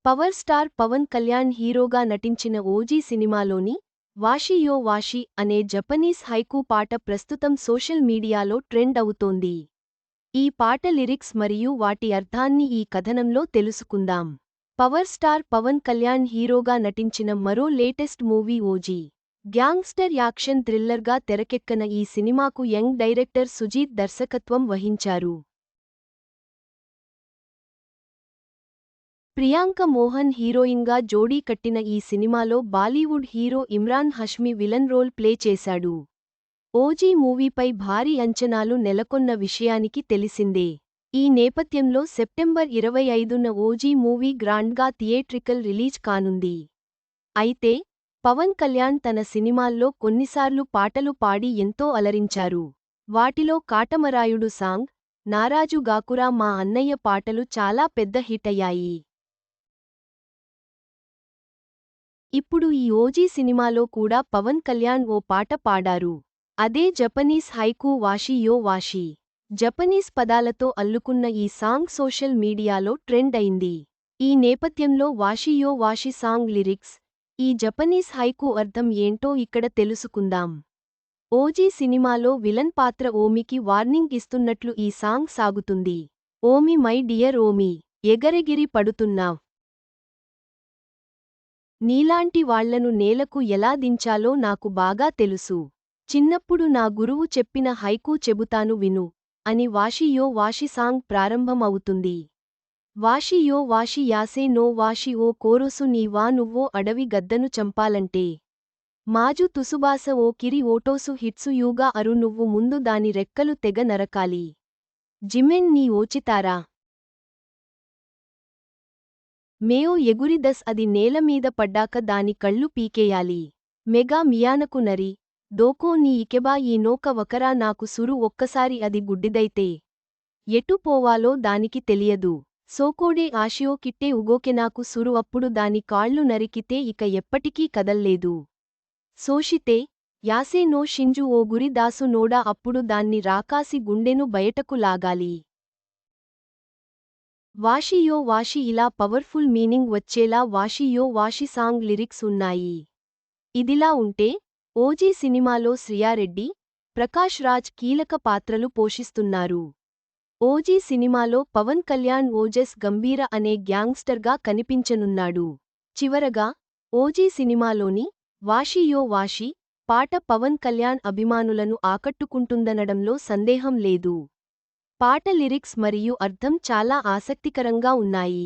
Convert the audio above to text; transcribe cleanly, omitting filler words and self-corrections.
Power star Pawan Kalyan హీరోగా నటించిన OG సినిమాలోని వాషి యో వాషి అనే జపనీస్ హైకూ పాట ప్రస్తుతం సోషల్ మీడియాలో ట్రెండ్ అవుతోంది. ఈ పాట లిరిక్స్ మరియు వాటి అర్థాన్ని ఈ కథనంలో తెలుసుకుందాం. పవర్ స్టార్ పవన్ కళ్యాణ్ హీరోగా నటించిన మరో latest movie OG. Gangster action థ్రిల్లర్గా తెరకెక్కన ఈ సినిమాకు యంగ్ డైరెక్టర్ సుజీత్ దర్శకత్వం వహించారు. ప్రియాంక మోహన్ హీరోయిన్గా జోడీ కట్టిన ఈ సినిమాలో Bollywood hero Emraan Hashmi villain role play చేశాడు. ఓజీ మూవీపై భారీ అంచనాలు నెలకొన్న విషయానికి తెలిసిందే. ఈ నేపథ్యంలో సెప్టెంబర్ 25న ఓజీ మూవీ గ్రాండ్గా థియేట్రికల్ రిలీజ్ కానుంది. అయితే పవన్ కళ్యాణ్ తన సినిమాల్లో కొన్నిసార్లు పాటలు పాడి ఎంతో అలరించారు. వాటిలో కాటమరాయుడు సాంగ్, నారాజు గాకురా మా అన్నయ్య పాటలు చాలా పెద్ద హిట్ అయ్యాయి. ఇప్పుడు ఈ ఓజీ సినిమాలో కూడా పవన్ కళ్యాణ్ ఓ పాట పాడారు. అదే జపనీస్ హైకూ వాషి యో వాషి. జపనీస్ పదాలతో అల్లుకున్న ఈ సాంగ్ సోషల్ మీడియాలో ట్రెండ్ అయింది. ఈ నేపథ్యంలో వాషి యో వాషి సాంగ్ లిరిక్స్, ఈ జపనీస్ హైకూ అర్థం ఏంటో ఇక్కడ తెలుసుకుందాం. ఓజీ సినిమాలో విలన్ పాత్ర ఓమికి వార్నింగ్ ఇస్తున్నట్లు ఈ సాంగ్ సాగుతుంది. Omi my dear Omi, ఎగరెగిరి పడుతున్నావ్. నీలాంటి వాళ్లను నేలకు ఎలా దించాలో నాకు బాగా తెలుసు. చిన్నప్పుడు నా గురువు చెప్పిన హైకూ చెబుతాను విను అని వాషి యో వాషి సాంగ్ ప్రారంభం అవుతుంది. వాషి యో వాషి యాసే నో వాషి ఓ కోరోసు నీవా నువ్వో అడవి గద్దను చంపాలంటే. మాజు తుసుబాస ఓ కిరి ఓటోసు హిట్సు యూగా అరు నువ్వు ముందు దాని రెక్కలు తెగ నరకాలి. జిమెన్ నీ ఓచితారా మేయో ఎగురి దస్ అది నేలమీద పడ్డాక దాని కళ్ళు పీకేయాలి. మెగా మియానకు నరి దోకో నీ ఇకెబా ఈ నోక వకరా నాకు సురు ఒక్కసారి అది గుడ్డిదైతే ఎటు పోవాలో దానికి తెలియదు. సోకోడే ఆశియో కిట్టే ఉగోకెనాకు సురు అప్పుడు దాని కాళ్ళు నరికితే ఇక ఎప్పటికీ కదల్లేదు. సోషితే యాసే నో షింజు ఓ గురి దాసు నోడా అప్పుడు దాన్ని రాకాసి గుండెను బయటకు లాగాలి. వాషి యో వాషి ఇలా పవర్ఫుల్ మీనింగ్ వచ్చేలా వాషి యో వాషి సాంగ్ లిరిక్స్ ఉన్నాయి. ఇదిలా ఉంటే ఓజీ సినిమాలో శ్రియారెడ్డి, ప్రకాష్ రాజ్ కీలక పాత్రలు పోషిస్తున్నారు. ఓజీ సినిమాలో పవన్ కళ్యాణ్ ఓజస్ గంభీర అనే గ్యాంగ్స్టర్గా కనిపించనున్నాడు. చివరగా ఓజీ సినిమాలోని వాషి యో వాషి పాట పవన్ కళ్యాణ్ అభిమానులను ఆకట్టుకుంటుందనడంలో సందేహం లేదు. పాట లిరిక్స్ మరియు అర్థం చాలా ఆసక్తికరంగా ఉన్నాయి.